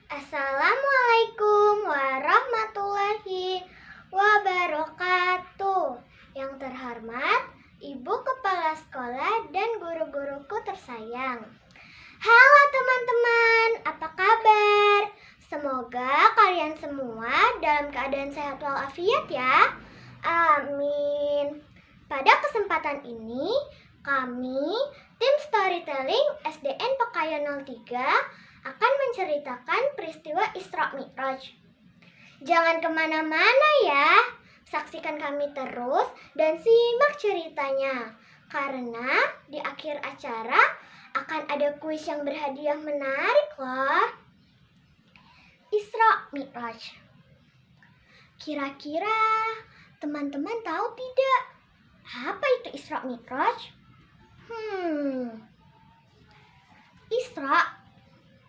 Assalamualaikum warahmatullahi wabarakatuh. Yang terhormat Ibu Kepala Sekolah dan guru-guruku tersayang. Halo teman-teman, apa kabar? Semoga kalian semua dalam keadaan sehat walafiat ya. Amin. Pada kesempatan ini, kami tim Storytelling SDN Pekayon 03 akan menceritakan peristiwa Isra Mi'raj. Jangan kemana-mana ya, saksikan kami terus dan simak ceritanya. Karena di akhir acara akan ada kuis yang berhadiah menarik loh. Isra Mi'raj. Kira-kira teman-teman tahu tidak apa itu Isra Mi'raj? Isra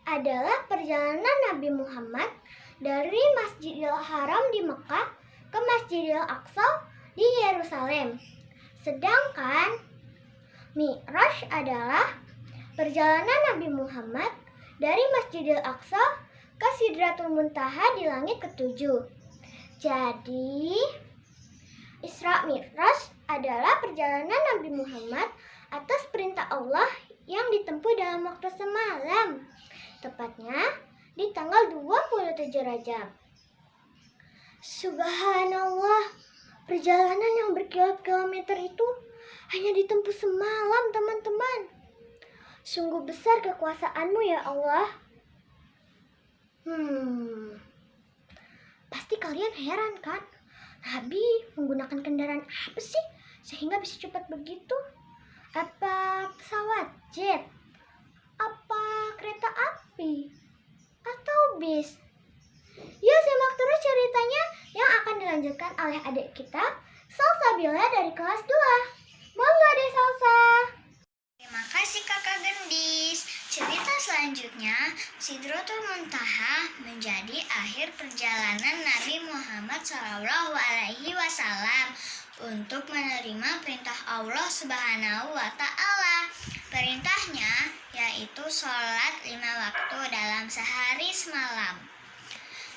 adalah perjalanan Nabi Muhammad dari Masjidil Haram di Mekah ke Masjidil Aqsa di Yerusalem. Sedangkan Mi'raj adalah perjalanan Nabi Muhammad dari Masjidil Aqsa ke Sidratul Muntaha di langit ketujuh. Jadi, Isra Mi'raj adalah perjalanan Nabi Muhammad atas perintah Allah yang ditempuh dalam waktu semalam. Tepatnya di tanggal 27 Rajab. Subhanallah, perjalanan yang berkilometer itu hanya ditempuh semalam, teman-teman. Sungguh besar kekuasaanmu ya Allah. Pasti kalian heran kan? Nabi menggunakan kendaraan apa sih sehingga bisa cepat begitu? Apa pesawat jet? Apa kereta api? Atau bis? Yuk simak terus ceritanya yang akan dilanjutkan oleh adik kita, Salsabila dari kelas 2. Monggo Adek Salsa. Terima kasih Kakak Gendis. Cerita selanjutnya, Sidratul Muntaha menjadi akhir perjalanan Nabi Muhammad SAW untuk menerima perintah Allah Subhanahu wa Ta'ala. Perintahnya yaitu sholat 5 waktu dalam sehari semalam.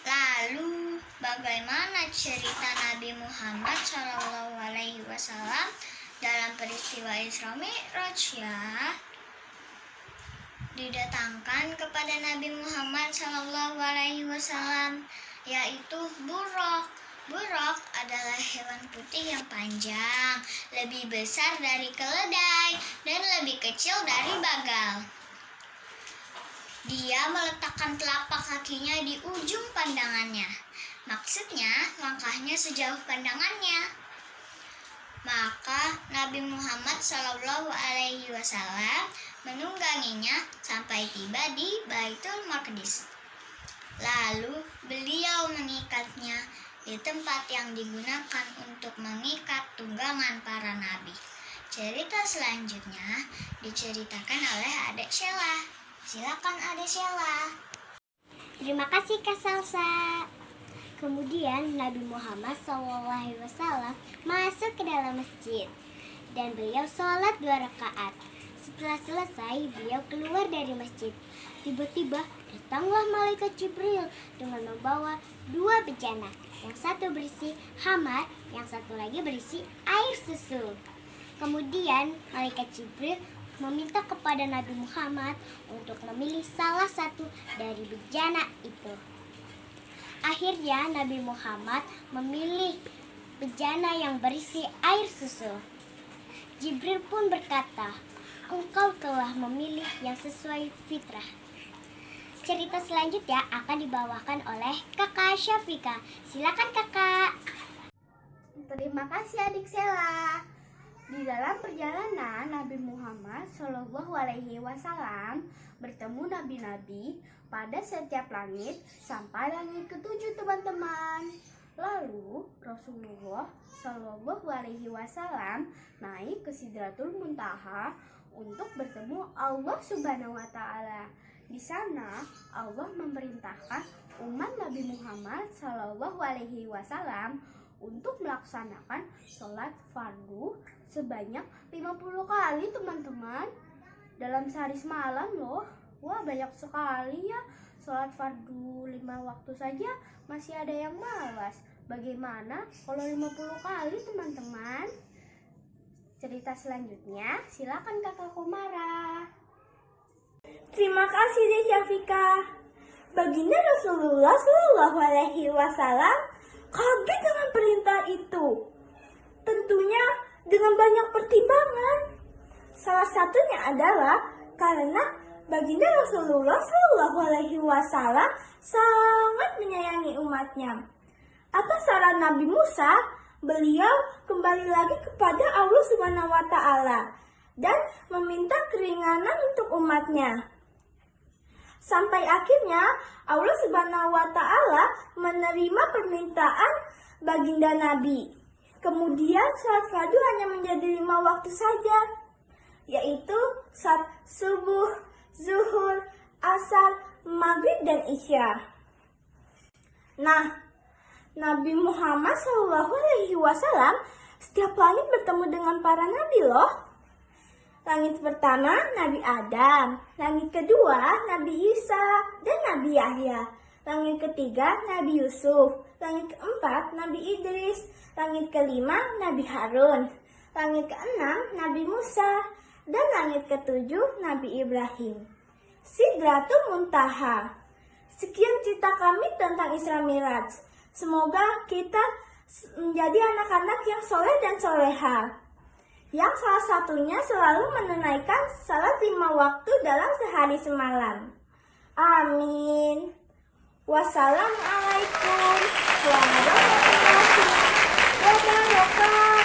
Lalu, bagaimana cerita Nabi Muhammad SAW dalam peristiwa Isra Mi'raj ya? Didatangkan kepada Nabi Muhammad SAW yaitu buraq. Buraq adalah hewan putih yang panjang, lebih besar dari keledai dan lebih kecil dari bagal. Dia meletakkan telapak kakinya di ujung pandangannya. Maksudnya, langkahnya sejauh pandangannya. Maka Nabi Muhammad SAW menungganginya sampai tiba di Baitul Maqdis. Lalu beliau mengikatnya di tempat yang digunakan untuk mengikat tunggangan para nabi. Cerita selanjutnya diceritakan oleh Adik Sheila. Silakan Adik Sheila. Terima kasih Kak Salsa. Kemudian Nabi Muhammad SAW masuk ke dalam masjid dan beliau sholat 2 rakaat. Setelah selesai, beliau keluar dari masjid. Tiba-tiba datanglah malaikat Jibril dengan membawa 2 bejana. Yang satu berisi khamar, yang satu lagi berisi air susu. Kemudian malaikat Jibril meminta kepada Nabi Muhammad untuk memilih salah satu dari bejana itu. Akhirnya Nabi Muhammad memilih bejana yang berisi air susu. Jibril pun berkata, "Engkau telah memilih yang sesuai fitrah." Cerita selanjutnya akan dibawakan oleh Kakak Syafika. Silakan Kakak. Terima kasih Adik Sheila. Di dalam perjalanan Nabi Muhammad SAW bertemu nabi-nabi pada setiap langit sampai langit ketujuh, teman-teman. Lalu Rasulullah SAW naik ke Sidratul Muntaha untuk bertemu Allah Subhanahu wa Ta'ala. Di sana Allah memerintahkan umat Nabi Muhammad SAW untuk melaksanakan sholat fardu sebanyak 50 kali, teman-teman, dalam sehari semalam loh. Wah, banyak sekali ya sholat fardu 5 waktu saja masih ada yang malas. Bagaimana kalau 50 kali, teman-teman? Cerita selanjutnya, silakan Kakak Komara. Terima kasih deh Syafika. Baginda Rasulullah Shallallahu Alaihi Wasallam kaget dengan perintah itu. Tentunya dengan banyak pertimbangan. Salah satunya adalah karena Baginda Rasulullah Shallallahu Alaihi Wasallam sangat menyayangi umatnya. Atas saran Nabi Musa, beliau kembali lagi kepada Allah Subhanahu Wa Taala dan meminta keringanan untuk umatnya. Sampai akhirnya Allah Subhanahu Wa Taala menerima permintaan baginda Nabi. Kemudian salat fardu hanya menjadi 5 waktu saja, yaitu saat subuh, zuhur, asar, maghrib, dan isya. Nah, Nabi Muhammad SAW setiap langit bertemu dengan para nabi loh. Langit pertama Nabi Adam, langit kedua Nabi Isa dan Nabi Yahya, langit ketiga Nabi Yusuf, langit keempat Nabi Idris, langit kelima Nabi Harun, langit keenam Nabi Musa, dan langit ketujuh Nabi Ibrahim. Sidratul Muntaha. Sekian cerita kami tentang Isra Miraj. Semoga kita menjadi anak-anak yang soleh dan soleha, yang salah satunya selalu menunaikan salat 5 waktu dalam sehari semalam. Amin. Wassalamualaikum warahmatullahi wabarakatuh.